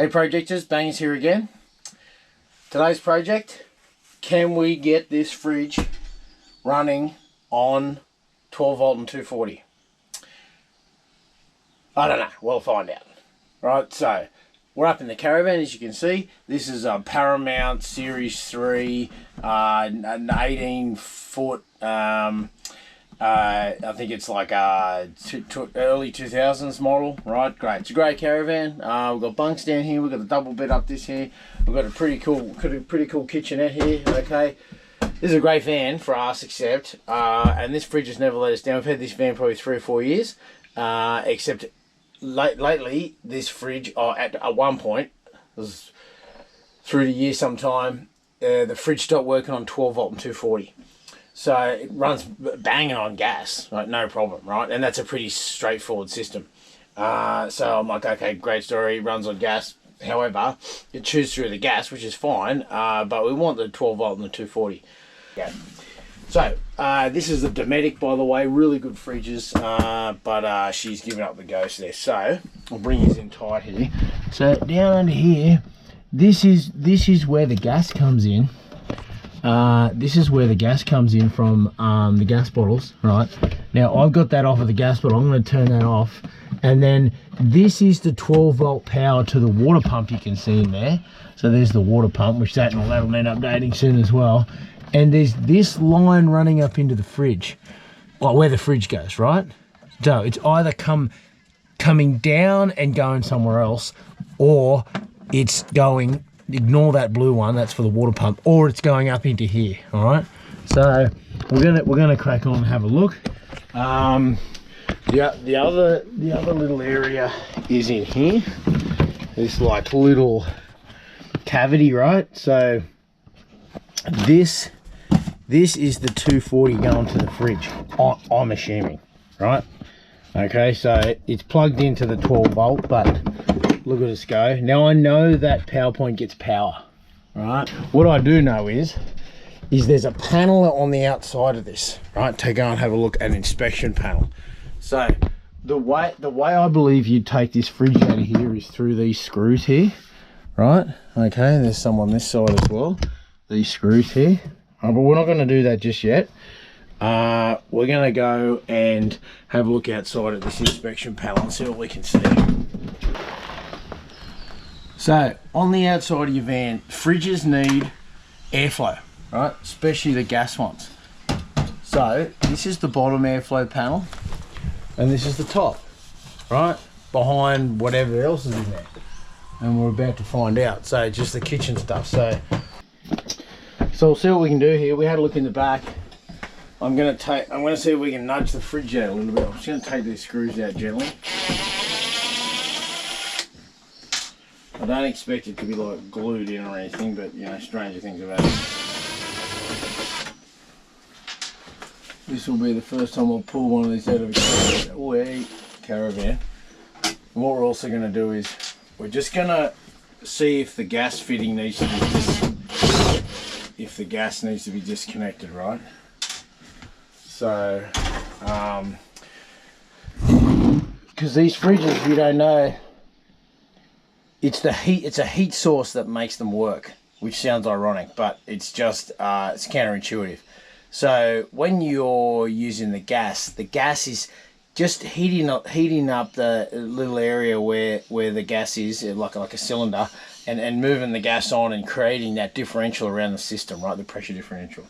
Hey projectors, Bangers here again. Today's project, can we get this fridge running on 12 volt and 240? I don't know, we'll find out. Right, so we're up in the Caravan, as you can see. This is a Paramount Series 3, an 18 foot, I think it's like a early 2000s model, right? Great, it's a great Caravan. We've got bunks down here, we've got a double bed up this here. We've got a pretty cool kitchenette here, okay? This is a great van for us, except, and this fridge has never let us down. We've had this van probably 3 or 4 years, except lately, this fridge, at one point, it was through the year sometime, the fridge stopped working on 12 volt and 240. So it runs banging on gas, right? No problem, right? And that's a pretty straightforward system. So I'm like, okay, great story, it runs on gas. However, it chews through the gas, which is fine, but we want the 12 volt and the 240. Yeah. So this is the Dometic, by the way, really good fridges, but she's given up the ghost there. So I'll bring you in tight here. So down under here, this is where the gas comes in. This is where the gas comes in from the gas bottles, right? Now I've got that off of the gas bottle. I'm going to turn that off, and then this is the 12 volt power to the water pump you can see in there. So there's the water pump, which that'll end up updating soon as well. And there's this line running up into the fridge, like where the fridge goes, right? So it's either coming down and going somewhere else, or it's going, ignore that blue one, that's for the water pump, or it's going up into here. All right, so we're gonna crack on and have a look. The other little area is in here, this like little cavity, right? So this is the 240 going to the fridge, I'm assuming, right? Okay, so it's plugged into the 12 volt, but look at us go. Now I know that PowerPoint gets power, right? What I do know is there's a panel on the outside of this, right? To go and have a look at an inspection panel. So the way I believe you'd take this fridge out of here is through these screws here, right? Okay, there's some on this side as well, these screws here. But we're not going to do that just yet. We're going to go and have a look outside at this inspection panel and see what we can see. So on the outside of your van, fridges need airflow, right? Especially the gas ones. So this is the bottom airflow panel, and this is the top, right? Behind whatever else is in there. And we're about to find out. So just the kitchen stuff. So we'll see what we can do here. We had a look in the back. I'm gonna see if we can nudge the fridge out a little bit. I'm just gonna take these screws out gently. I don't expect it to be like glued in or anything, but you know, stranger things have happened. This will be the first time I'll pull one of these out of a Caravan. And what we're also gonna do is we're just gonna see if the gas fitting needs to be disconnected, right? So, because these fridges, you don't know, it's the heat. It's a heat source that makes them work, which sounds ironic, but it's just it's counterintuitive. So when you're using the gas is just heating up the little area where the gas is, like a cylinder, and moving the gas on and creating that differential around the system, right? The pressure differential.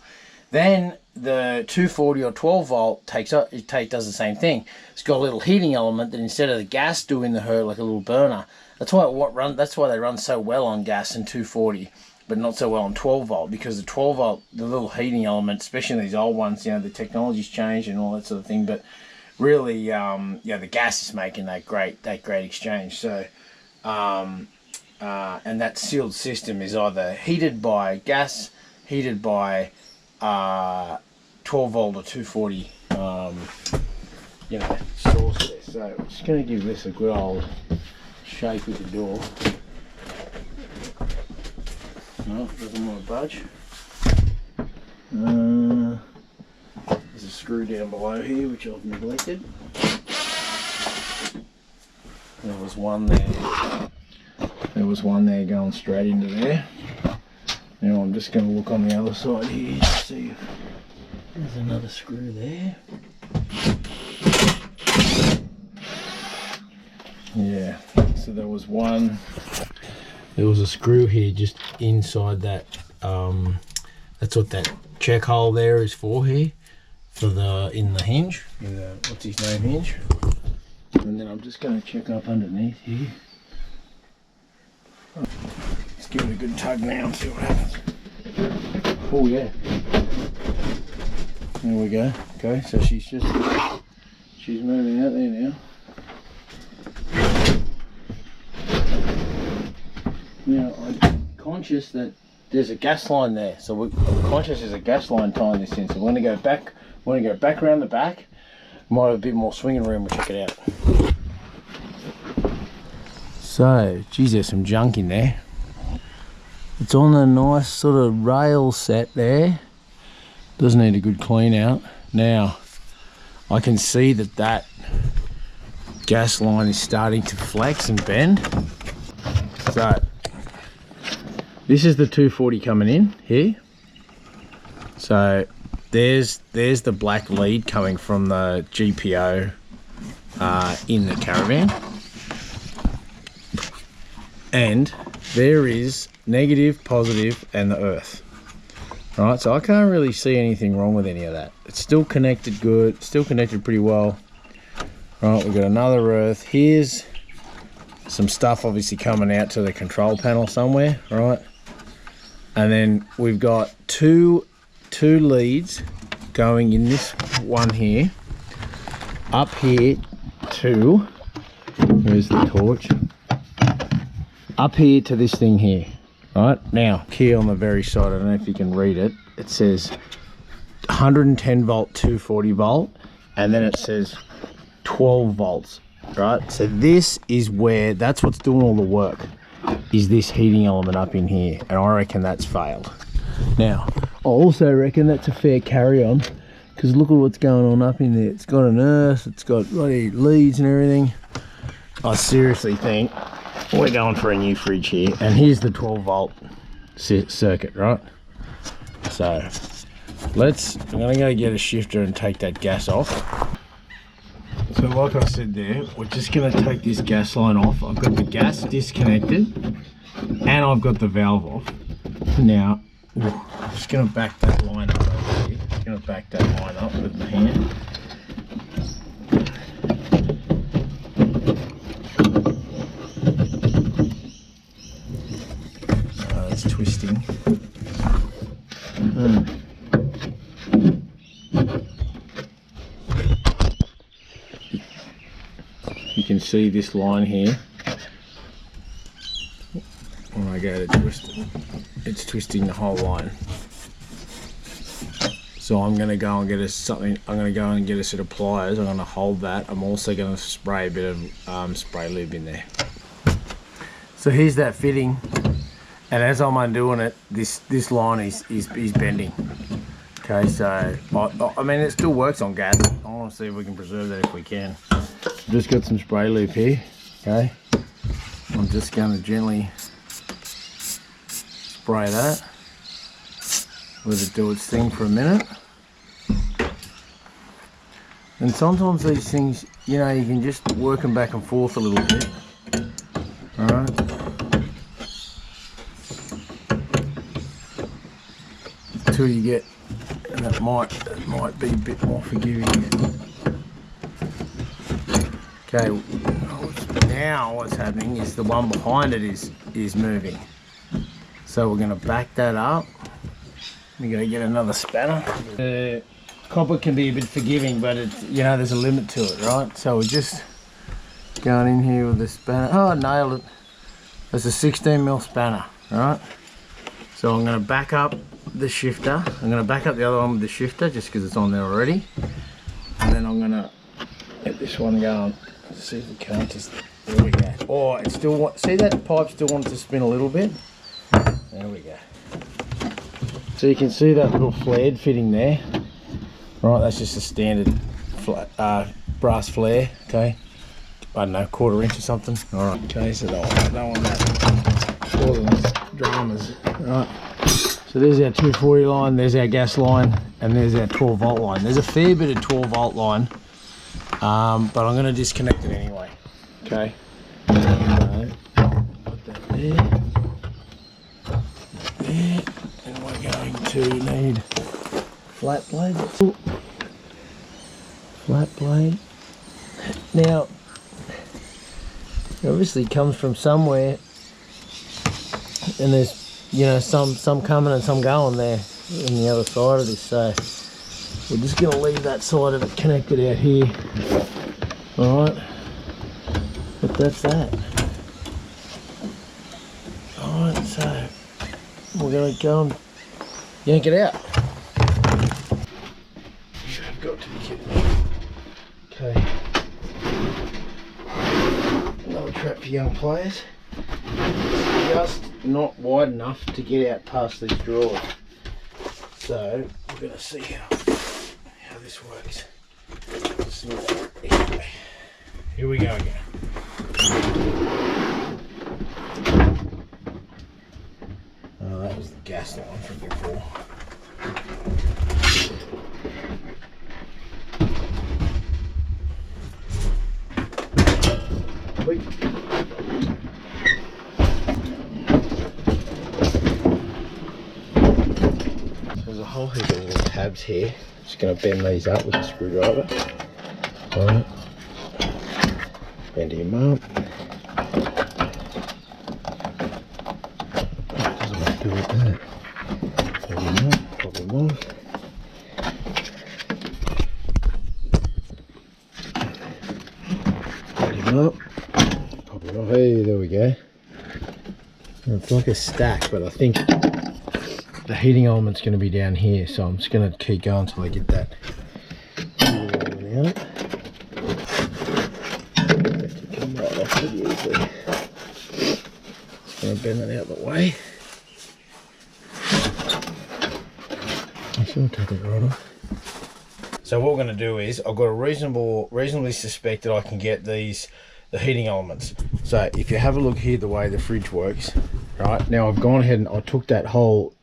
Then the 240 or 12 volt does the same thing. It's got a little heating element that instead of the gas doing the hurt like a little burner, that's why they run so well on gas and 240, but not so well on 12 volt, because the 12 volt, the little heating element, especially in these old ones, you know, the technology's changed and all that sort of thing, but really, yeah, the gas is making that great exchange. So, and that sealed system is either heated by gas, heated by 12 volt or 240, you know, source there. So I'm just going to give this a good old shake with the door. No, it doesn't want to budge. There's a screw down below here which I've neglected. There was one there There was one there going straight into there. Now I'm just going to look on the other side here to see if there's another screw there. Yeah, so there was one. There was a screw here just inside that. That's what that check hole there is for here, for the in the hinge, in the what's his name hinge. And then I'm just going to check up underneath here. Let's give it a good tug now and see what happens. Oh yeah. There we go. Okay, so she's moving out there now. Now I'm conscious that there's a gas line there, so I'm conscious there's a gas line tying this in. So we're going to go back. We're going to go back around the back. Might have a bit more swinging room. We'll check it out. So, geez, there's some junk in there. It's on a nice sort of rail set there. Does need a good clean out. Now, I can see that that gas line is starting to flex and bend. So, this is the 240 coming in here. So, there's the black lead coming from the GPO in the Caravan. And there is negative, positive, and the earth. Right, so I can't really see anything wrong with any of that. It's still connected good, still connected pretty well. Right, we've got another earth. Here's some stuff obviously coming out to the control panel somewhere, right? And then we've got two leads going in this one here, up here to, where's the torch? Up here to this thing here, right? Now, here on the very side, I don't know if you can read it, it says 110 volt, 240 volt, and then it says 12 volts, right? So this is where, that's what's doing all the work, is this heating element up in here, and I reckon that's failed. Now, I also reckon that's a fair carry on, because look at what's going on up in there. It's got an earth, it's got bloody leads and everything. I seriously think we're going for a new fridge here, and here's the 12 volt circuit, right? So I'm gonna go get a shifter and take that gas off. So like I said there, we're just gonna take this gas line off. I've got the gas disconnected and I've got the valve off. Now I'm just gonna back that line up over here. I'm gonna back that line up with my hand. It's twisting. You can see this line here. When I go to twist it, it's twisting the whole line. So I'm going to go and get us something. I'm going to go and get a set of pliers. I'm going to hold that. I'm also going to spray a bit of spray lube in there. So here's that fitting. And as I'm undoing it, this line is bending. Okay, so I mean it still works on gas. I want to see if we can preserve that if we can. I've just got some spray lube here. Okay, I'm just going to gently spray that. Let it do its thing for a minute. And sometimes these things, you know, you can just work them back and forth a little bit. All right. Until you get, and that might be a bit more forgiving. Okay, now what's happening is the one behind it is moving. So we're going to back that up. We're going to get another spanner. The copper can be a bit forgiving, but it's, you know, there's a limit to it, right? So we're just going in here with the spanner. Oh, I nailed it. It's a 16mm spanner, right? So I'm going to back up the shifter. I'm going to back up the other one with the shifter just because it's on there already. And then I'm going to get this one going. Let's see if we can't just, there we go. Oh, it still see that pipe still wants to spin a little bit? There we go. So you can see that little flared fitting there. Right, that's just a standard brass flare, okay? I don't know, 1/4 inch or something. All right, okay, so I don't want that causing us dramas. All right, so there's our 240 line, there's our gas line, and there's our 12 volt line. There's a fair bit of 12 volt line, but I'm going to disconnect it anyway. Okay, so put that there, and we're going to need flat blade. Flat blade. Now, it obviously comes from somewhere, and there's, you know, some coming and some going there on the other side of this. So we're just going to leave that side of it connected out here. All right, but that's that. All right, so we're going to go and yank it out. I've got to be kidding me. Okay. Another trap for young players. It's just not wide enough to get out past these drawers. So we're going to see how this works. Anyway, here we go again. Oh, that was the gas line from before. There's a whole heap of little tabs here. Just going to bend these up with a screwdriver. Alright. Bend him up. Doesn't want to do it there. Bend him up, pop him on. Bend him up. Pop him off. Hey, there we go. It's like a stack, but I think the heating element's going to be down here, so I'm just going to keep going until I get that heating element out. That can come right off pretty easily. Just going to bend that out of the way. I should take it right off. So what we're going to do is, I've got a reasonably suspect that I can get the heating elements. So if you have a look here, the way the fridge works, right now I've gone ahead and I took that whole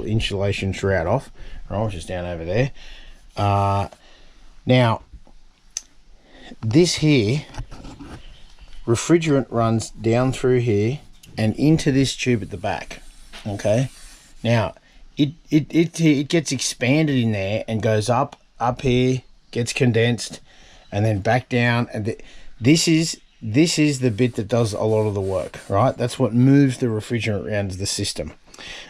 insulation shroud off, right, which is down over there. Now this here refrigerant runs down through here and into this tube at the back. Okay, now it gets expanded in there and goes up here, gets condensed, and then back down, and this is the bit that does a lot of the work, right? That's what moves the refrigerant around the system.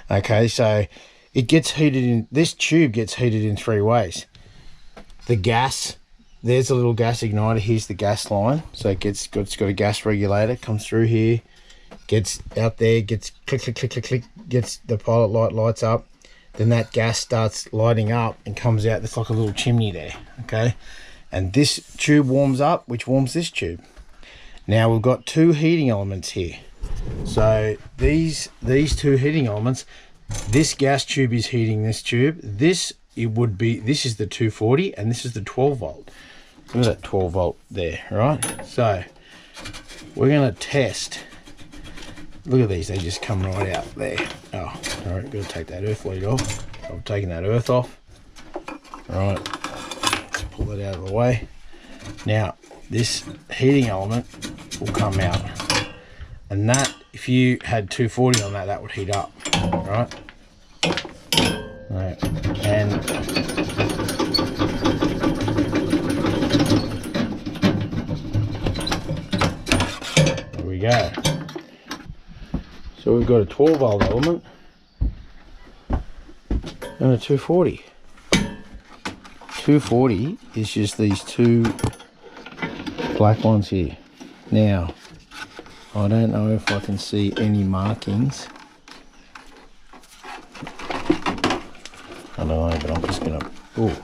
Okay, so it gets heated in, this tube gets heated in 3 ways. The gas, there's a little gas igniter, here's the gas line. So it's got a gas regulator, comes through here, gets out there, gets click, click, click, click, click, gets the pilot light lights up. Then that gas starts lighting up and comes out. There's like a little chimney there, okay? And this tube warms up, which warms this tube. Now we've got 2 heating elements here. So these 2 heating elements, this gas tube is heating this tube. This is the 240 and this is the 12 volt. Look at that 12 volt there, right? So we're going to test. Look at these, they just come right out there. Oh, all right, got to take that earth lead off. I've taken that earth off. All right, let's pull that out of the way. Now this heating element will come out, and that, if you had 240 on that, that would heat up, right? Right. And there we go. So we've got a 12 volt element and a 240. 240 is just these 2 black ones here. Now, I don't know if I can see any markings. I don't know, but I'm just gonna, oh.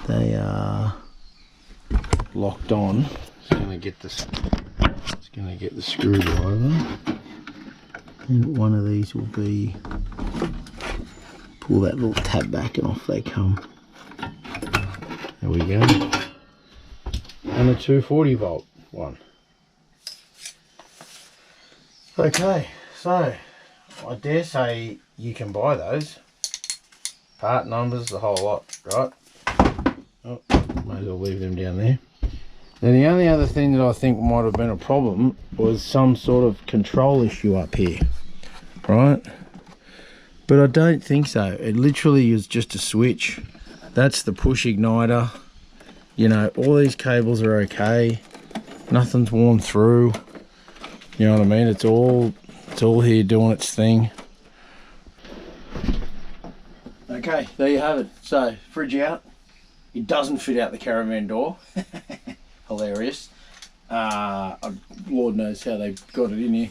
They are locked on. Just gonna get this, just gonna get the screwdriver. And one of these will be, pull that little tab back and off they come. There we go. And a 240 volt one. Okay, so I dare say you can buy those. Part numbers, the whole lot, right? Oh, might as well leave them down there. Now the only other thing that I think might have been a problem was some sort of control issue up here, right? But I don't think so. It literally is just a switch. That's the push igniter. You know, all these cables are okay. Nothing's worn through. You know what I mean? It's all here doing its thing. Okay, there you have it. So, fridge out. It doesn't fit out the Caravan door. Hilarious. Lord knows how they got it in here.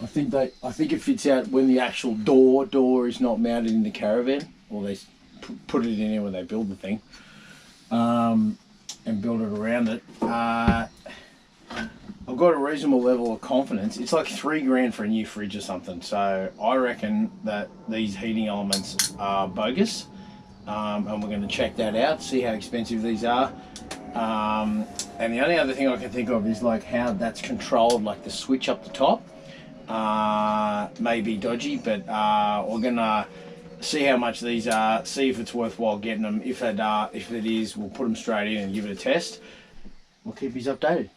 I think it fits out when the actual door is not mounted in the Caravan, or they put it in here when they build the thing, and build it around it. I've got a reasonable level of confidence. It's like $3 grand for a new fridge or something. So I reckon that these heating elements are bogus, and we're going to check that out, see how expensive these are. And the only other thing I can think of is like how that's controlled, like the switch up the top. May be dodgy, but we're gonna see how much these are, see if it's worthwhile getting them. If it is, we'll put them straight in and give it a test. We'll keep you updated.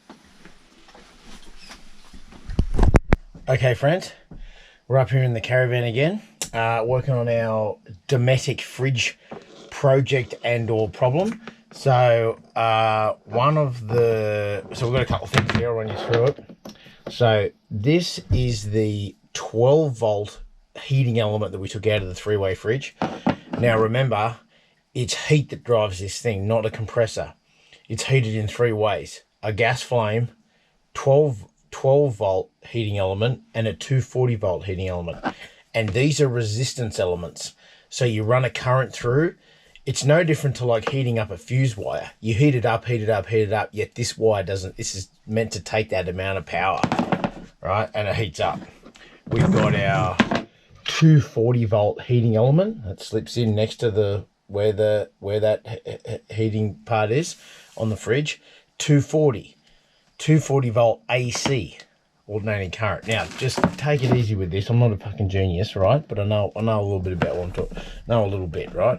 Okay friends, we're up here in the Caravan again, working on our Dometic fridge project and or problem. So we've got a couple of things here, I'll run you through it. So this is the 12 volt heating element that we took out of the 3-way fridge. Now remember, it's heat that drives this thing, not a compressor. It's heated in 3 ways: a gas flame, 12 volt heating element, and a 240 volt heating element. And these are resistance elements. So you run a current through. It's no different to like heating up a fuse wire. You heat it up, yet this wire doesn't. This is meant to take that amount of power, right? And it heats up. We've got our 240 volt heating element that slips in next to the where that heating part is on the fridge. 240 volt AC, alternating current. Now, just take it easy with this. I'm not a fucking genius, right? But I know a little bit about what I'm talking. Know a little bit, right?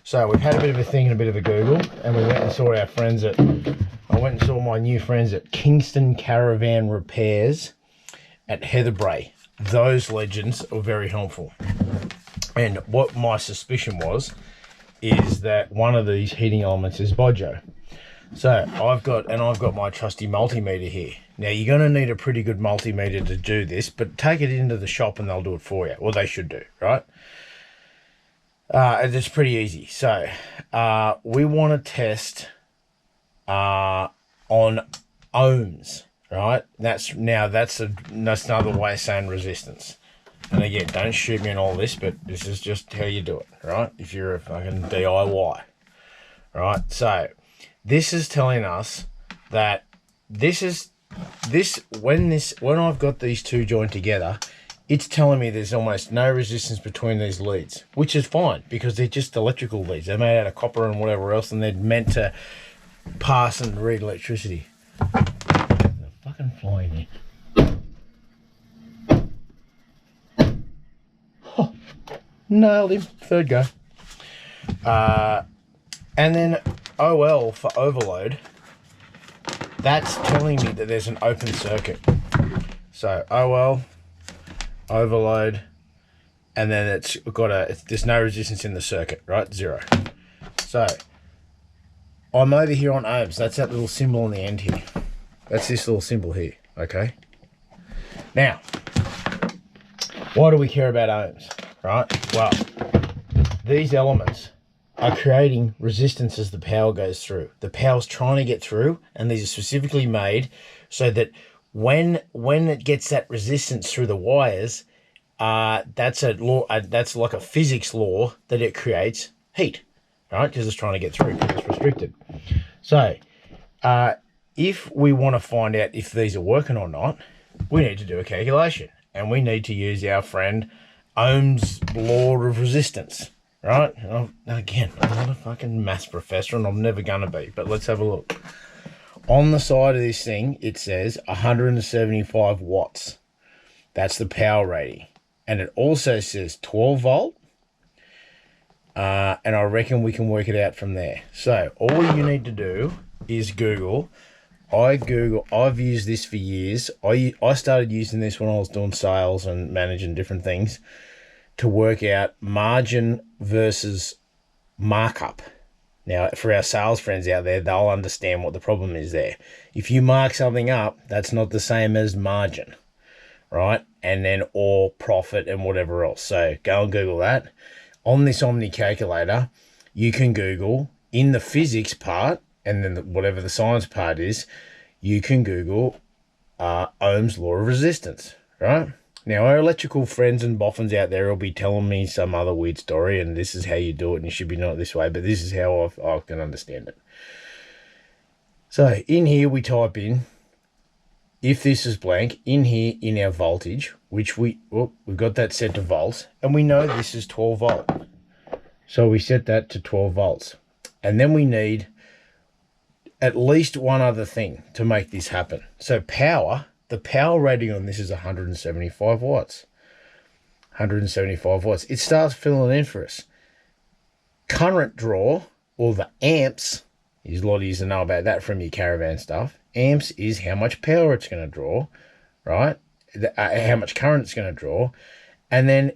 So we've had a bit of a think and a bit of a Google, and we went and saw our friends I went and saw my new friends at Kingston Caravan Repairs at Heatherbrae. Those legends are very helpful. And what my suspicion is that one of these heating elements is Bojo. So I've got my trusty multimeter here. Now you're going to need a pretty good multimeter to do this, but take it into the shop and they'll do it for you. Well, they should do, right? It's pretty easy. So we want to test on ohms, right? That's another way of saying resistance. And again, don't shoot me on all this, but this is just how you do it, right? If you're a fucking DIY, right? So this is telling us that when I've got these two joined together, it's telling me there's almost no resistance between these leads, which is fine because they're just electrical leads. They're made out of copper and whatever else, and they're meant to pass and read electricity. There's a fucking fly in here. Oh, nailed him. Third go. And then OL for overload. That's telling me that there's an open circuit. So OL, overload, and then there's no resistance in the circuit, right? 0. So I'm over here on ohms. That's that little symbol on the end here. That's this little symbol here, okay? Now, why do we care about ohms, right? Well, these elements are creating resistance as the power goes through. The power's trying to get through, and these are specifically made so that when it gets that resistance through the wires, that's a law. That's like a physics law that it creates heat, right? Because it's trying to get through, because it's restricted. So, if we want to find out if these are working or not, we need to do a calculation, and we need to use our friend Ohm's law of resistance. right? Again, I'm not a fucking maths professor and I'm never gonna be, but let's have a look. On the side of this thing, it says 175 watts. That's the power rating. And it also says 12 volt. And I reckon we can work it out from there. So all you need to do is Google. I've used this for years. I started using this when I was doing sales and managing different things to work out margin versus markup. Now, for our sales friends out there, they'll understand what the problem is there. If you mark something up, that's not the same as margin, right? And then or profit and whatever else. So go and Google that. On this Omni calculator, you can Google in the physics part, and then whatever the science part is, you can Google Ohm's law of resistance, right? Now, our electrical friends and boffins out there will be telling me some other weird story, and this is how you do it, and you should be doing it this way, but this is how I can understand it. So, in here, we type in, if this is blank, in here, in our voltage, which we've got that set to volts, and we know this is 12 volt. So, we set that to 12 volts. And then we need at least one other thing to make this happen. So, power. The power rating on this is 175 watts. 175 watts. It starts filling in for us. Current draw, or the amps, there's a lot of you to know about that from your Caravan stuff. Amps is how much power it's going to draw, right? How much current it's going to draw. And then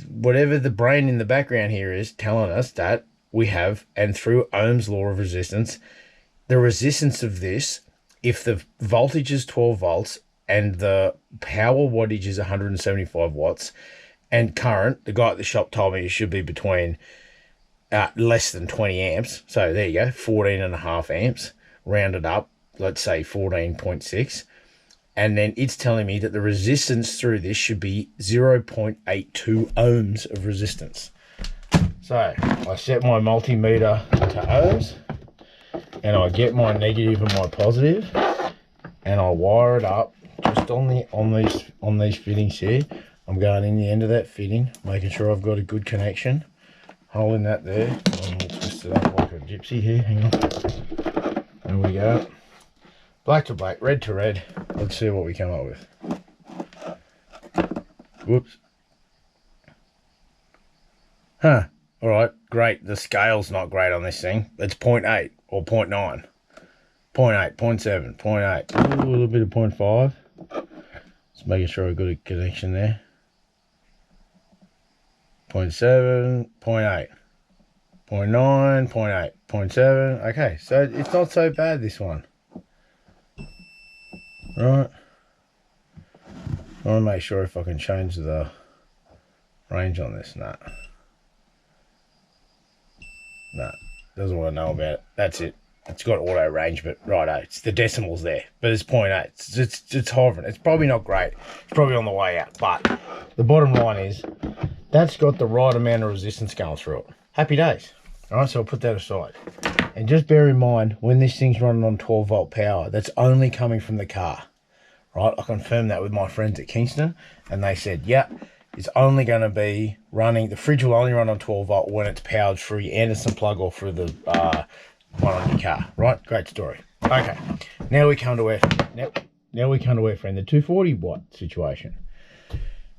whatever the brain in the background here is telling us that we have, and through Ohm's law of resistance, the resistance of this, if the voltage is 12 volts, and the power wattage is 175 watts, and current, the guy at the shop told me it should be between less than 20 amps. So there you go, 14.5 amps, rounded up, let's say 14.6. And then it's telling me that the resistance through this should be 0.82 ohms of resistance. So I set my multimeter to ohms, and I get my negative and my positive, and I wire it up just on these fittings here. I'm going in the end of that fitting, making sure I've got a good connection, holding that there. I'm going to twist it up like a gypsy here. Hang on. There we go. Black to black, red to red. Let's see what we come up with. Whoops. Huh. All right, great. The scale's not great on this thing. It's 0.8 or 0.9. 0.8, 0.7, 0.8. Ooh, a little bit of 0.5. Just making sure I've got a connection there. 0.7, 0.8. 0.9, 0.8, 0.7. Okay, so it's not so bad, this one. Right. I want to make sure if I can change the range on this. Nah. Doesn't want to know about it. That's it. It's got auto range, but righto, it's the decimals there. But it's 0.8. It's hovering. It's probably not great. It's probably on the way out. But the bottom line is, that's got the right amount of resistance going through it. Happy days. All right, so I'll put that aside. And just bear in mind, when this thing's running on 12 volt power, that's only coming from the car. Right, I confirmed that with my friends at Kingston, and they said, yeah, it's only going to be running, the fridge will only run on 12 volt when it's powered through your Anderson plug or through the one on your car. Right, great story. Okay, now we come to our friend, the 240 watt situation.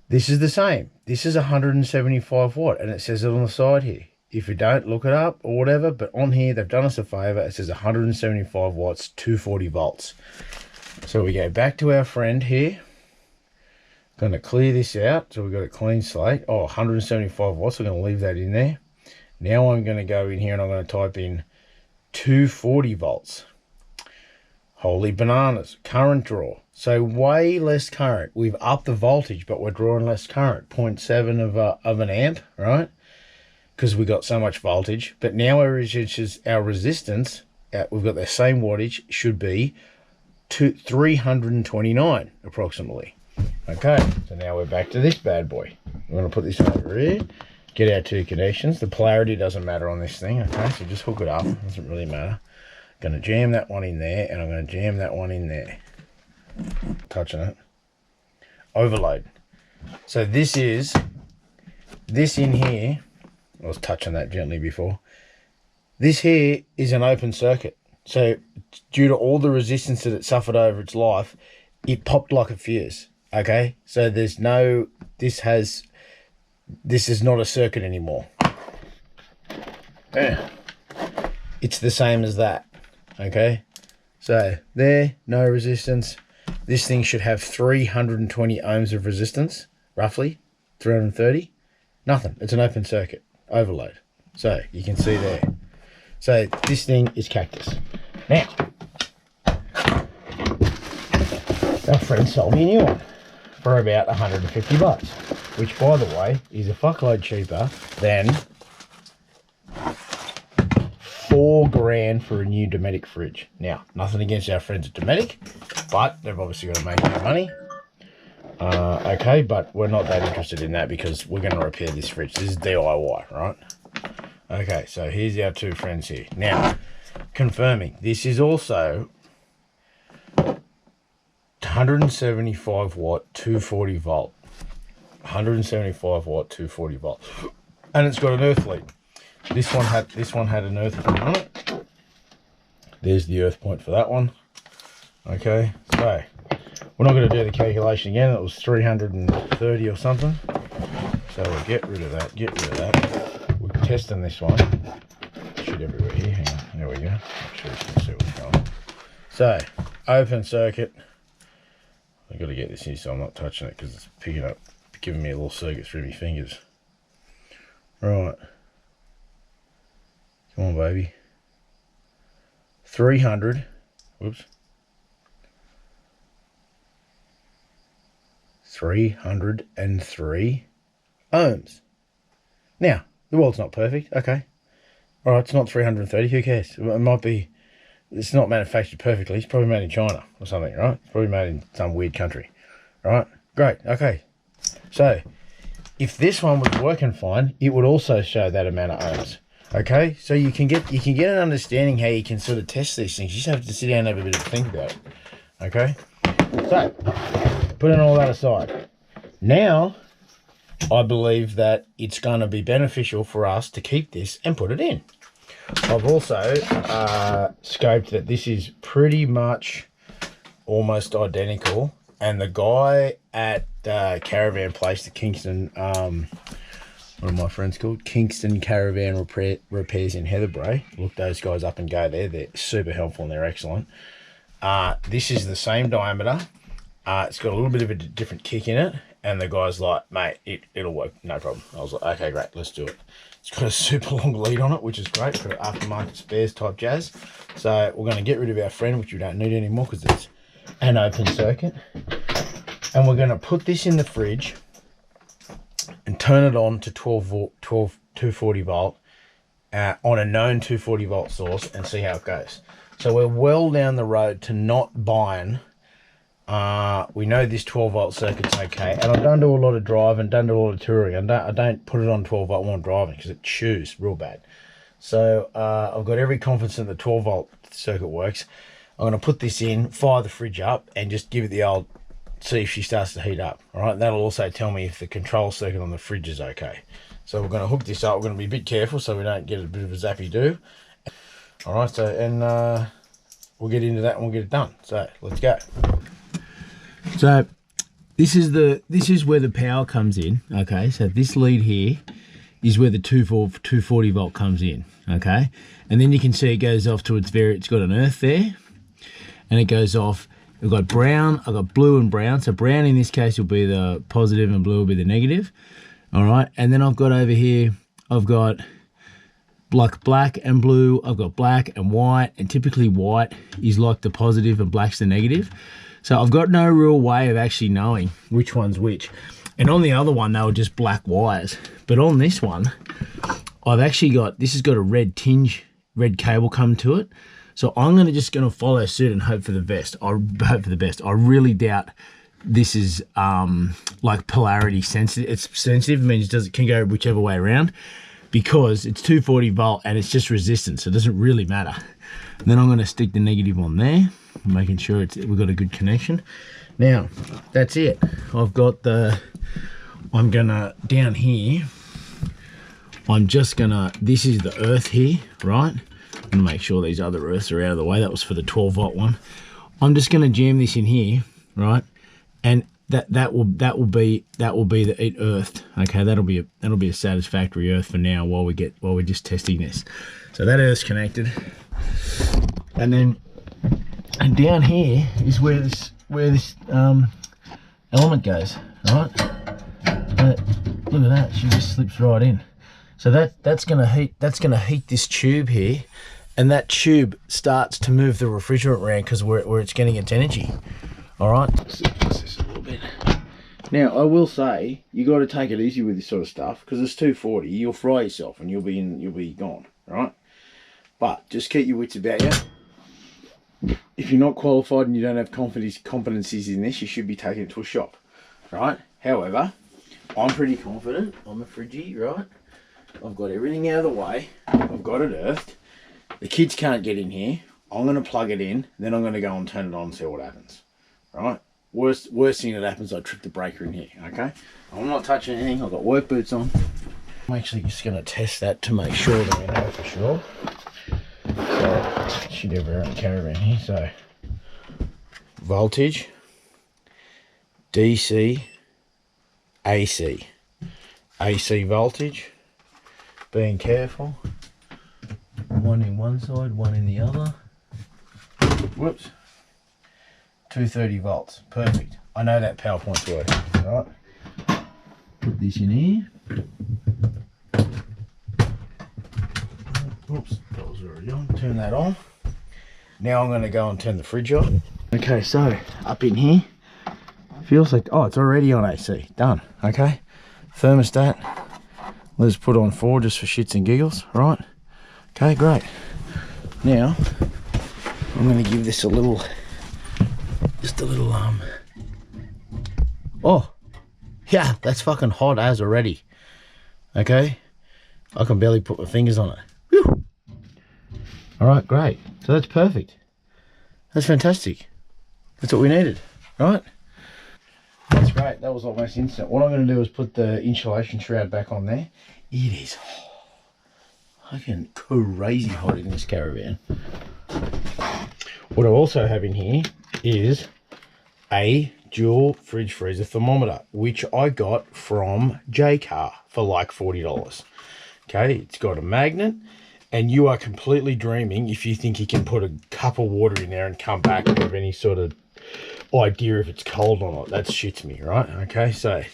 This is the same. This is 175 watt, and it says it on the side here. If you don't, look it up or whatever, but on here, they've done us a favor. It says 175 watts, 240 volts. So we go back to our friend here. Going to clear this out. So we've got a clean slate. Oh, 175 watts. I'm going to leave that in there. Now I'm going to go in here and I'm going to type in 240 volts. Holy bananas. Current draw. So way less current. We've upped the voltage, but we're drawing less current. 0.7 of an amp, right? Because we got so much voltage. But now our resistance, we've got the same wattage, should be 329 approximately. Okay, so now we're back to this bad boy. We're going to put this over here, get our two connections. The polarity doesn't matter on this thing, okay, so just hook it up. It doesn't really matter. I'm going to jam that one in there, and I'm going to jam that one in there. Touching it. Overload. So this in here I was touching that gently before. This here is an open circuit. So due to all the resistance that it suffered over its life, it popped like a fuse. Okay, so there's no, this is not a circuit anymore. Yeah. It's the same as that. Okay, so there, no resistance. This thing should have 320 ohms of resistance, roughly 330. Nothing. It's an open circuit overload. So you can see there. So this thing is cactus. Now, our friend sold me a new one for about 150 bucks, which by the way is a fuckload cheaper than $4,000 for a new Dometic fridge. Now, nothing against our friends at Dometic, but they've obviously got to make their money. Okay, but we're not that interested in that because we're going to repair this fridge. This is DIY, right? Okay, so here's our two friends here. Now, confirming, this is also 175 watt, 240 volt. 175 watt, 240 volt. And it's got an earth lead. This one had an earth point on it. There's the earth point for that one. Okay, so we're not going to do the calculation again. It was 330 or something. So we'll get rid of that. We're testing this one. Shit everywhere here. Hang on. There we go. Make sure you can see what's going on. So open circuit. I've got to get this here so I'm not touching it because it's picking up, giving me a little circuit through my fingers. Right. Come on, baby. 300. Whoops. 303 ohms. Now, the world's not perfect. Okay. All right, it's not 330. Who cares? It might be. It's not manufactured perfectly. It's probably made in China or something, right? It's probably made in some weird country, right? Great. Okay. So, if this one was working fine, it would also show that amount of ohms. Okay. So you can get an understanding how you can sort of test these things. You just have to sit down and have a bit of a think about it. Okay. So, putting all that aside, now I believe that it's going to be beneficial for us to keep this and put it in. I've also scoped that this is pretty much almost identical, and the guy at Caravan place, the Kingston, what are my friends called? Kingston Caravan Repairs in Heatherbrae. Look those guys up and go there. They're super helpful and they're excellent. This is the same diameter. It's got a little bit of a different kick in it, and the guy's like, mate, it'll work, no problem. I was like, okay, great, let's do it. It's got a super long lead on it, which is great for aftermarket spares type jazz. So we're going to get rid of our friend, which we don't need anymore because it's an open circuit. And we're going to put this in the fridge and turn it on to 240 volt on a known 240 volt source and see how it goes. So we're well down the road to not buying. We know this 12 volt circuit's okay, and I don't do a lot of driving, don't do a lot of touring. I don't put it on 12 volt when I'm driving because it chews real bad. So I've got every confidence that the 12 volt circuit works. I'm going to put this in, fire the fridge up, and just give it the old, see if she starts to heat up. All right, that'll also tell me if the control circuit on the fridge is okay. So we're going to hook this up. We're going to be a bit careful so we don't get a bit of a zappy do. All right, so and we'll get into that and we'll get it done. So let's go. So this is where the power comes in. Okay, so this lead here is where the 240 volt comes in. Okay, and then you can see it goes off to it's got an earth there, and it goes off. I've got brown, I've got blue and brown. So brown in this case will be the positive and blue will be the negative. All right, and then I've got over here, I've got black and blue, I've got black and white, and typically white is like the positive and black's the negative. So I've got no real way of actually knowing which one's which. And on the other one, they were just black wires. But on this one, I've actually got, this has got a red tinge, red cable come to it. So I'm just going to follow suit and hope for the best. I hope for the best. I really doubt this is like polarity sensitive. It's sensitive, it means it can go whichever way around because it's 240 volt and it's just resistance. So it doesn't really matter. And then I'm going to stick the negative on there, making sure we've got a good connection. Now, that's it. I've got the, I'm gonna, down here, I'm just gonna, this is the earth here, right? I'm gonna make sure these other earths are out of the way. That was for the 12 volt one. I'm just gonna jam this in here, right? And that will be the earthed. Okay, that'll be a satisfactory earth for now while we're just testing this. So that earth's connected, and down here is where this element goes, right? Look at that, she just slips right in. So that's gonna heat this tube here, and that tube starts to move the refrigerant around because where it's getting its energy. All right, let's adjust this a little bit. Now I will say you got to take it easy with this sort of stuff because it's 240. You'll fry yourself and you'll be gone, right? But just keep your wits about you. If you're not qualified and you don't have competencies in this, you should be taking it to a shop, right? However, I'm pretty confident. I'm a Friggy, right? I've got everything out of the way. I've got it earthed. The kids can't get in here. I'm going to plug it in. Then I'm going to go and turn it on and see what happens. Right? Worst thing that happens, I trip the breaker in here. Okay? I'm not touching anything. I've got work boots on. I'm actually just going to test that to make sure that we know for sure. So, should have our own Caravan here. So, voltage, DC, AC. AC voltage. Being careful. One in one side, one in the other. Whoops. 230 volts. Perfect. I know that PowerPoint's working. Right. Put this in here. Oops, that was already on. Turn that on. Now I'm going to go and turn the fridge on. Okay, so up in here, feels like, oh, it's already on AC. Done. Okay. Thermostat. Let's put on 4 just for shits and giggles. Right. Okay, great. Now, I'm going to give this a little, oh, yeah, that's fucking hot as already. Okay, I can barely put my fingers on it. Whew. All right, great. So that's perfect. That's fantastic. That's what we needed, right? That's great. That was almost instant. What I'm going to do is put the insulation shroud back on there. It is fucking crazy hot in this Caravan. What I also have in here is a dual fridge freezer thermometer, which I got from J-Car for like $40. Okay, it's got a magnet, and you are completely dreaming if you think you can put a cup of water in there and come back with any sort of idea if it's cold or not. That shits me, right? Okay, so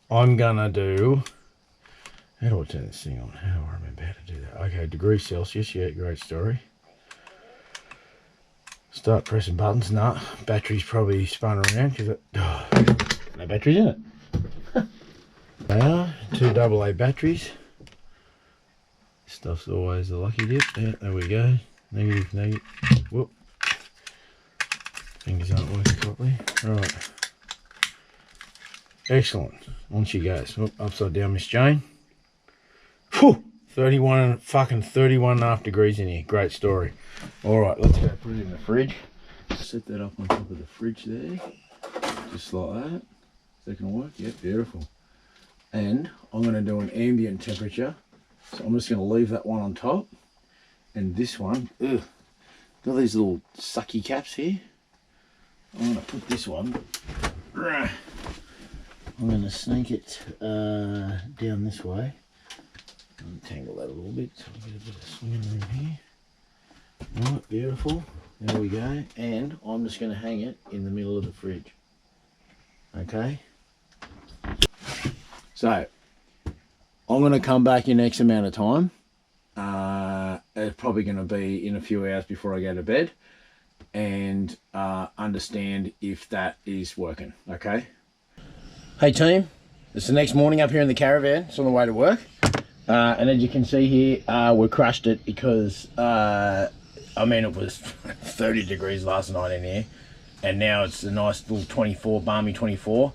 I'm gonna do, how do I turn this thing on? How do I remember how to do that? Okay, degrees Celsius, yeah, great story. Start pressing buttons. Nah, battery's probably spun around because no batteries in it. They are 2 AA batteries. Stuff's always a lucky dip. Yeah, there we go. Negative, negative. Whoop. Fingers aren't working properly. Right. Excellent. On she goes. Whoop, upside down, Miss Jane. Whew. 31.5 degrees in here. Great story. Alright, let's go put it in the fridge. Set that up on top of the fridge there. Just like that. Is that going to work? Yeah, beautiful. And I'm going to do an ambient temperature. So I'm just going to leave that one on top. And this one, ugh, got these little sucky caps here. I'm going to put this one. I'm going to sneak it down this way. Untangle that a little bit so we get a bit of swinging room here. Right, beautiful. There we go. And I'm just going to hang it in the middle of the fridge. Okay. So I'm going to come back in X amount of time. It's probably going to be in a few hours before I go to bed, and understand if that is working. Okay. Hey team, it's the next morning up here in the Caravan. It's on the way to work. And as you can see here, we crushed it because, I mean, it was 30 degrees last night in here, and now it's a nice little 24, balmy 24,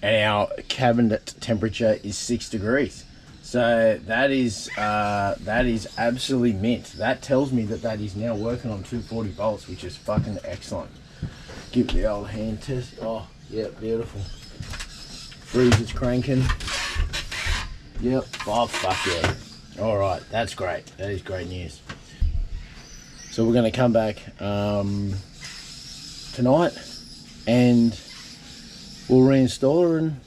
and our cabinet temperature is 6 degrees. So that is absolutely mint. That tells me that is now working on 240 volts, which is fucking excellent. Give it the old hand test. Oh, yeah, beautiful. Freezer's cranking. Yep. Oh, fuck yeah. All right, that's great. That is great news. So we're going to come back tonight, and we'll reinstall her and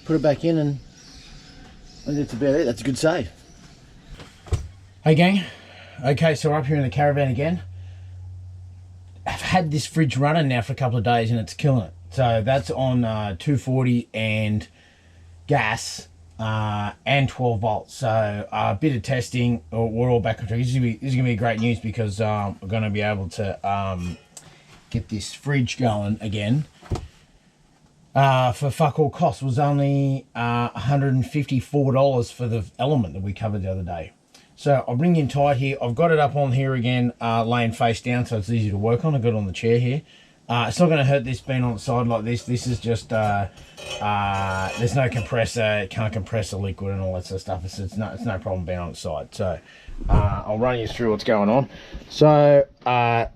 put it back in, and that's about it. That's a good save. Hey gang, okay, so we're up here in the Caravan again. I've had this fridge running now for a couple of days and it's killing it. So that's on 240 and gas and 12 volts. So a bit of testing, we're all back on track. This is gonna be great news because we're gonna be able to get this fridge going again. For fuck all cost. It was only $154 for the element that we covered the other day. So I'll bring in tight here. I've got it up on here again, laying face down, so it's easy to work on. I've got it on the chair here. It's not going to hurt this being on the side like this. This is just, there's no compressor. It can't compress the liquid and all that sort of stuff. It's no problem being on the side. So I'll run you through what's going on. So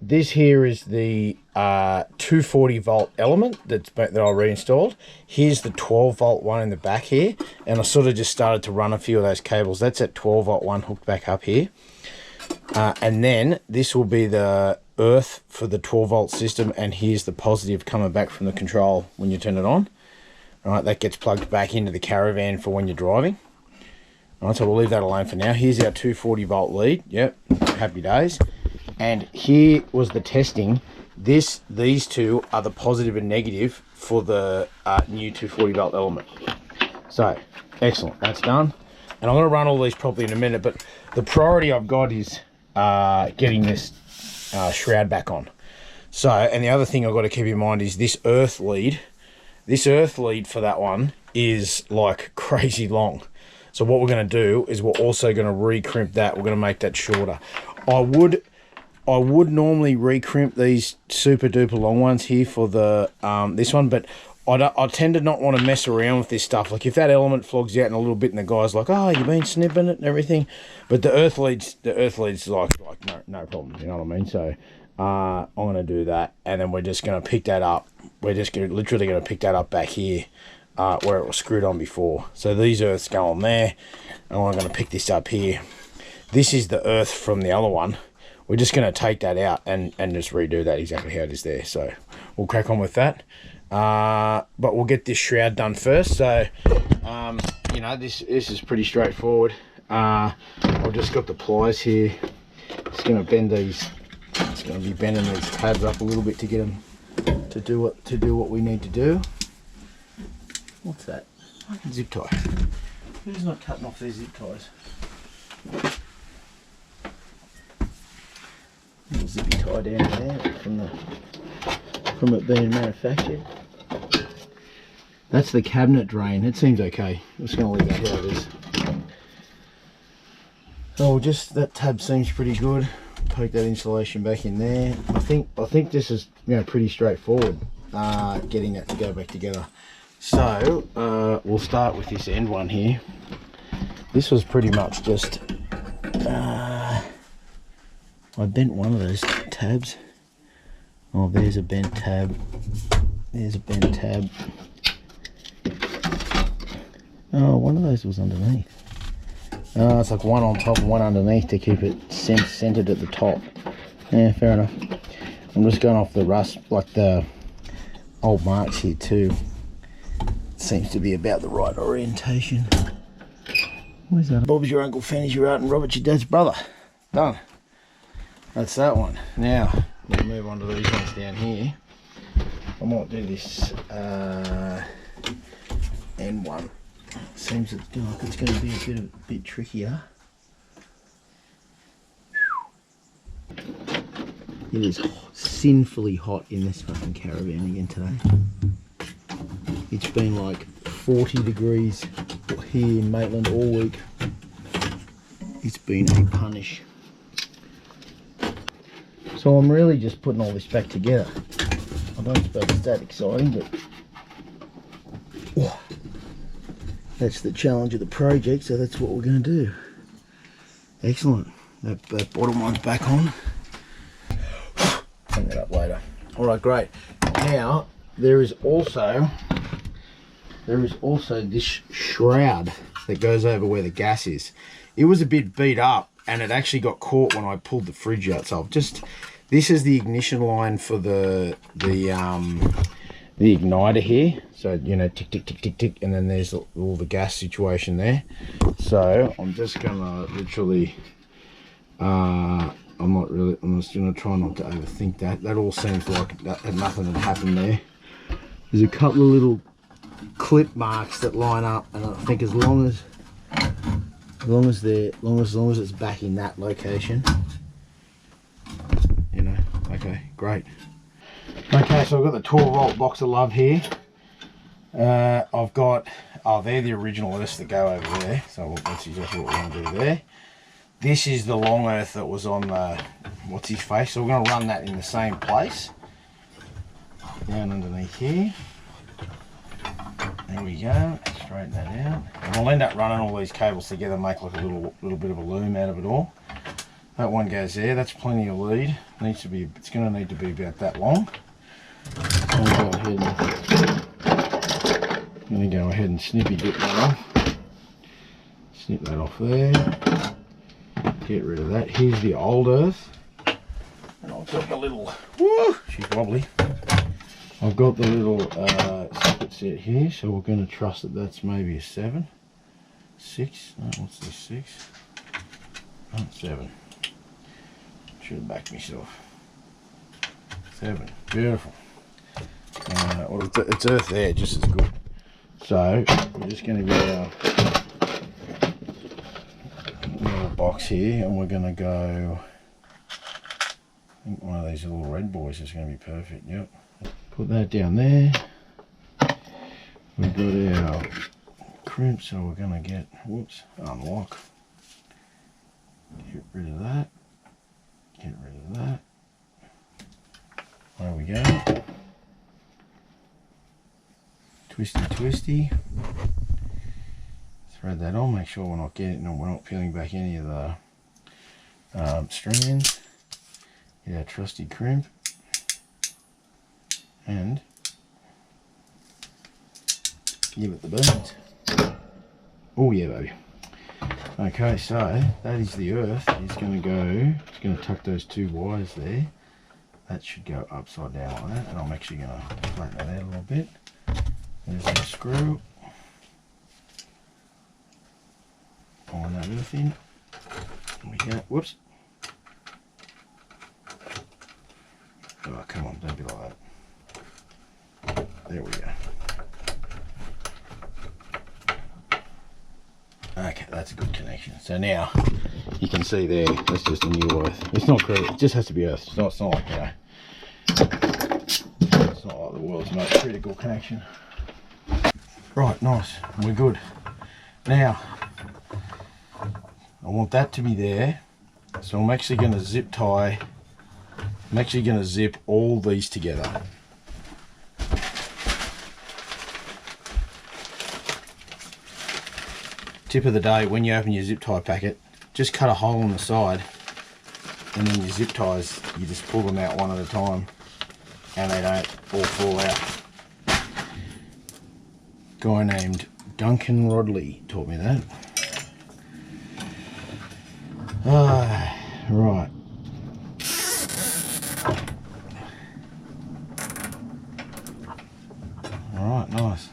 this here is the 240 volt element that I reinstalled. Here's the 12 volt one in the back here, and I sort of just started to run a few of those cables. That's at 12 volt one hooked back up here, and then this will be the earth for the 12 volt system, and here's the positive coming back from the control when you turn it on. All right, that gets plugged back into the Caravan for when you're driving. All right, so we'll leave that alone for now. Here's our 240 volt lead. Yep, happy days. And here was the testing. These two are the positive and negative for the new 240 volt element. So excellent, that's done. And I'm going to run all these properly in a minute, but the priority I've got is getting this shroud back on. So, and the other thing I've got to keep in mind is this earth lead. This earth lead for that one is like crazy long. So what we're going to do is we're also going to recrimp that. We're going to make that shorter. I would normally recrimp these super duper long ones here for the this one, but I tend to not want to mess around with this stuff. Like if that element flogs out in a little bit and the guy's like, oh, you've been snipping it and everything, but the earth leads like no problem, you know what I mean? So I'm going to do that, and then we're just going to pick that up. We're just literally going to pick that up back here where it was screwed on before. So these earths go on there, and we're going to pick this up here. This is the earth from the other one. We're just going to take that out and just redo that exactly how it is there. So we'll crack on with that. But we'll get this shroud done first. So, you know, this is pretty straightforward. I've just got the pliers here. It's going to bend these. It's going to be bending these tabs up a little bit to get them to do what we need to do. What's that? Zip tie. Who's not cutting off these zip ties? Little zippy tie down there from it being manufactured. That's the cabinet drain. It seems okay. I'm just going to leave that how it is. So that tab seems pretty good. Poke that insulation back in there. I think this is, you know, pretty straightforward. Getting that to go back together. So we'll start with this end one here. This was pretty much just I bent one of those tabs. Oh, there's a bent tab. There's a bent tab. Oh, one of those was underneath. Oh, it's like one on top and one underneath to keep it centered at the top. Yeah, fair enough. I'm just going off the rust, like the old marks here too. Seems to be about the right orientation. Where's that? Bob's your uncle, Fanny's your aunt, and Robert's your dad's brother. Done. That's that one. Now, we'll move on to these ones down here. I might do this N1. Seems like it's going to be a bit trickier. It is sinfully hot in this fucking Caravan again today. It's been like 40 degrees here in Maitland all week. It's been a punish. So I'm really just putting all this back together. I don't suppose it's that exciting, but oh, that's the challenge of the project, so that's what we're going to do. Excellent. That bottom one's back on. Hang that up later. Alright, great. Now, there is also this shroud that goes over where the gas is. it was a bit beat up, and it actually got caught when I pulled the fridge out. So I've just, this is the ignition line for the igniter here. So, you know, tick, tick, tick, tick, tick, and then there's all the gas situation there. So I'm just gonna literally, I'm just gonna try not to overthink that. That all seems like nothing had happened there. There's a couple of little clip marks that line up, and I think as long as it's back in that location, you know. Okay, great. Okay, so I've got the 12-volt box of love here. I've got, oh, they're the original earths that go over there, so that's exactly what we're going to do there. This is the long earth that was on the, what's his face, so we're going to run that in the same place, down underneath here. There we go, straighten that out. And we'll end up running all these cables together, make like a little bit of a loom out of it all. That one goes there, that's plenty of lead. Needs to be, it's going to need to be about that long. I'm going to go ahead and snippy dip that off. Snip that off there. Get rid of that. Here's the old earth. And I've got the little, whoo, she's wobbly. I've got the little socket set here, so we're going to trust that that's maybe a 7. 6, no, what's this, 6? Oh, 7. Should have backed myself. 7, beautiful. Well, it's earth there, just as good. So we're just going to get our little box here, and we're going to go, I think one of these little red boys is going to be perfect. Yep. Put that down there. We've got our crimp, so we're going to get, whoops, unlock. Get rid of that. Get rid of that. There we go. Twisty, twisty. Thread that on. Make sure we're not peeling back any of the strands. Get our trusty crimp, and give it the beans. Oh yeah, baby. Okay, so that is the earth. It's going to tuck those 2 wires there. That should go upside down like that, and I'm actually going to flatten that out a little bit. There's the screw. Pulling that earth in. There we go. Whoops. Oh, come on, don't be like that. There we go. Okay, that's a good connection. So now you can see there, that's just a new earth. It's not critical, it just has to be earth. It's not like, you know, it's not like the world's most critical connection. Right, nice, we're good. Now, I want that to be there, so I'm actually going to zip tie, I'm actually going to zip all these together. Tip of the day, when you open your zip tie packet, just cut a hole on the side, and then your zip ties, you just pull them out one at a time, and they don't all fall out. Guy named Duncan Rodley taught me that. Right. Alright, nice.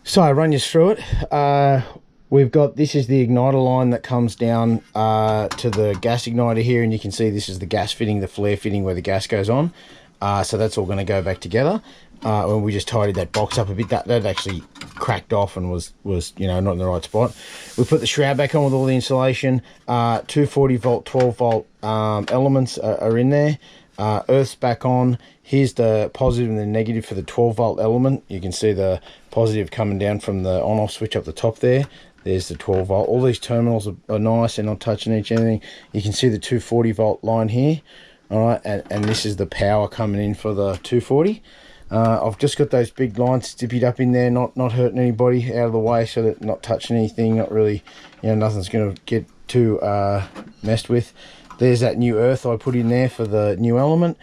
So I run you through it. We've got, this is the igniter line that comes down to the gas igniter here, and you can see this is the gas fitting, the flare fitting where the gas goes on. So that's all going to go back together. When we just tidied that box up a bit, that actually cracked off and was you know, not in the right spot. We put the shroud back on with all the insulation. 240 volt, 12 volt elements are in there. Earth's back on. Here's the positive and the negative for the 12 volt element. You can see the positive coming down from the on off switch up the top there. There's the 12 volt. All these terminals are nice, they're not touching anything. You can see the 240 volt line here. All right, and this is the power coming in for the 240. I've just got those big lines stippied up in there, not hurting anybody, out of the way, so that not touching anything, not really, you know, nothing's going to get too messed with. There's that new earth I put in there for the new element.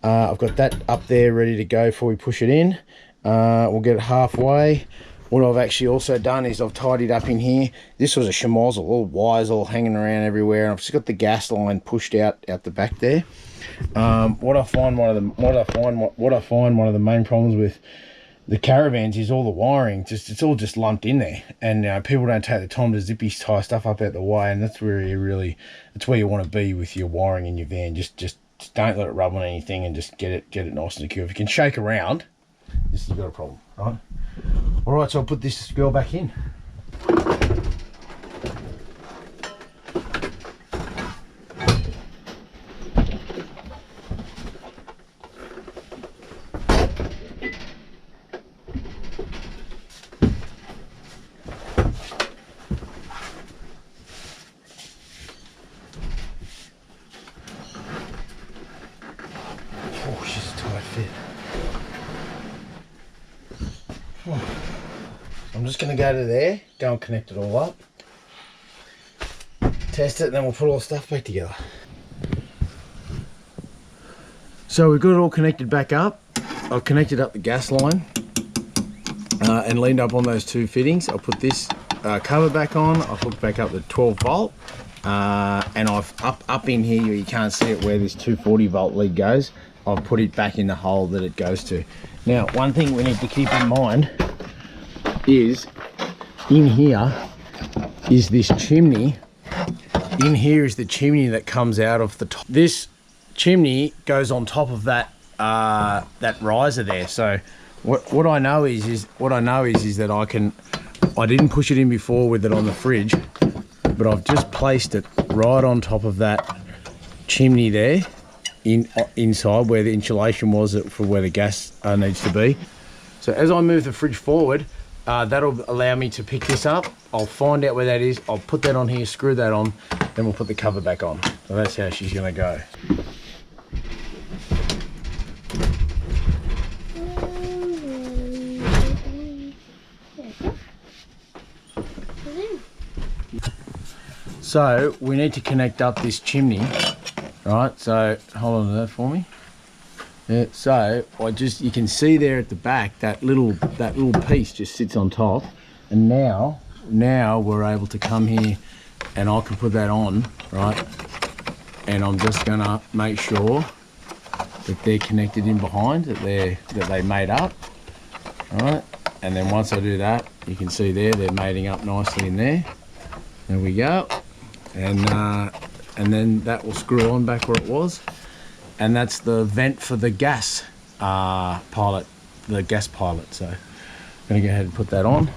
I've got that up there ready to go before we push it in. We'll get it halfway. what I've actually also done is I've tidied up in here. This was a schmozzle, all wires all hanging around everywhere. I've just got the gas line pushed out the back there. What I find one of the main problems with the Caravans is all the wiring. It's all just lumped in there, and people don't take the time to zippy tie stuff up out the way, and that's where that's where you want to be with your wiring in your van. Just don't let it rub on anything, and just get it nice and secure. If you can shake around, this has got a problem, right? All right, so I'll put this girl back in. Oh, she's a tight fit. I'm just going to go to there, go and connect it all up, test it, and then we'll put all the stuff back together. So we've got it all connected back up. I've connected up the gas line and leaned up on those two fittings. I'll put this cover back on. I've hooked back up the 12 volt and I've up in here, you can't see it where this 240 volt lead goes. I've put it back in the hole that it goes to. Now, one thing we need to keep in mind is in here is this chimney. In here is the chimney that comes out of the top. This chimney goes on top of that that riser there. So what I know is that I didn't push it in before with it on the fridge, but I've just placed it right on top of that chimney there, inside where the insulation was for where the gas needs to be. So as I move the fridge forward, that'll allow me to pick this up. I'll find out where that is. I'll put that on here, screw that on, then we'll put the cover back on. So that's how she's gonna go. So we need to connect up this chimney, right? So hold on to that for me. Yeah, so you can see there at the back that little piece just sits on top, and now we're able to come here and I can put that on, right? And I'm just gonna make sure that they're connected in behind, that they made up, right? And then once I do that, you can see there they're mating up nicely in there. There we go. And then that will screw on back where it was. And that's the vent for the gas pilot, the gas pilot. So I'm gonna go ahead and put that on.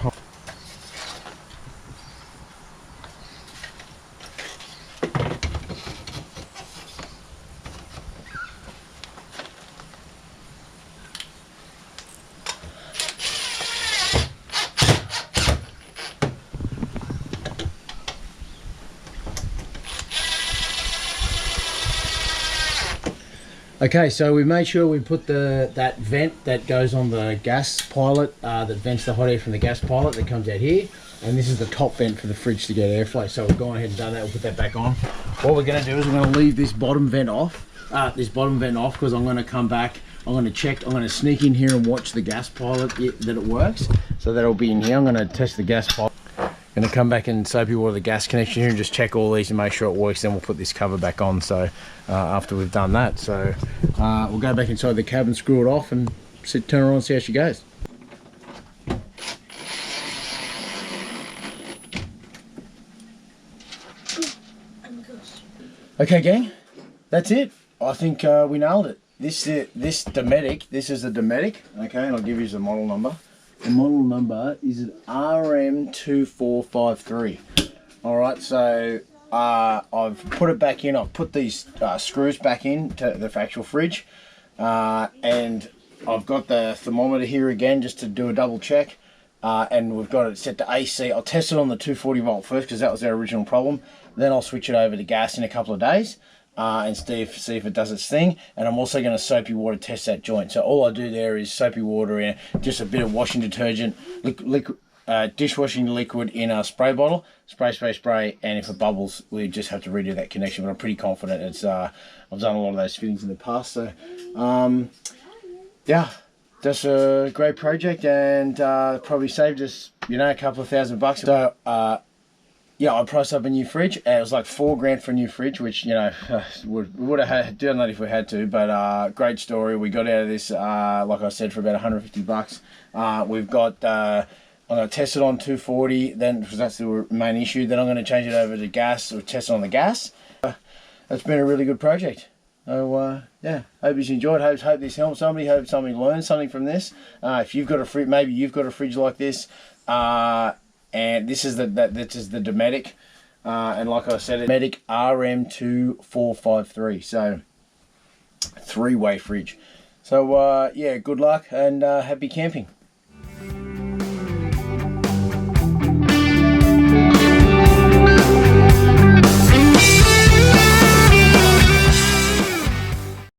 Okay, so we made sure we put that vent that goes on the gas pilot, that vents the hot air from the gas pilot that comes out here, and this is the top vent for the fridge to get airflow. So we've gone ahead and done that. We'll put that back on. What we're going to do is we're going to leave this bottom vent off, because I'm going to come back. I'm going to check. I'm going to sneak in here and watch the gas pilot that it works. So that'll be in here. I'm going to test the gas pilot. Going to come back and soapy water the gas connection here and just check all these and make sure it works. Then we'll put this cover back on. So after we've done that, so we'll go back inside the cab and screw it off and turn her on and see how she goes. Okay, gang, that's it. I think we nailed it. This Dometic, this is a Dometic. Okay, and I'll give you the model number. The model number is RM2453. All right, so I've put it back in. I've put these screws back in to the actual fridge, and I've got the thermometer here again just to do a double check. And we've got it set to AC. I'll test it on the 240 volt first because that was our original problem. Then I'll switch it over to gas in a couple of days. And see if it does its thing. And I'm also going to soapy water test that joint. So all I do there is soapy water in just a bit of washing detergent, dishwashing liquid in a spray bottle, spray, and if it bubbles, we just have to redo that connection. But I'm pretty confident it's. I've done a lot of those fittings in the past, so yeah, that's a great project, and probably saved us, you know, a couple of $1,000. So yeah, I priced up a new fridge. It was like $4 grand for a new fridge, which, you know, we would have done that if we had to. But great story. We got out of this, like I said, for about $150. We've got. I'm going to test it on 240. Then, because that's the main issue. Then I'm going to change it over to gas, or test it on the gas. It's been a really good project. So yeah, hope you enjoyed. Hope this helped somebody. Hope somebody learned something from this. If you've got a fridge, maybe you've got a fridge like this. And this is the Dometic, and like I said, Dometic RM2453. So 3-way fridge. So yeah, good luck and happy camping.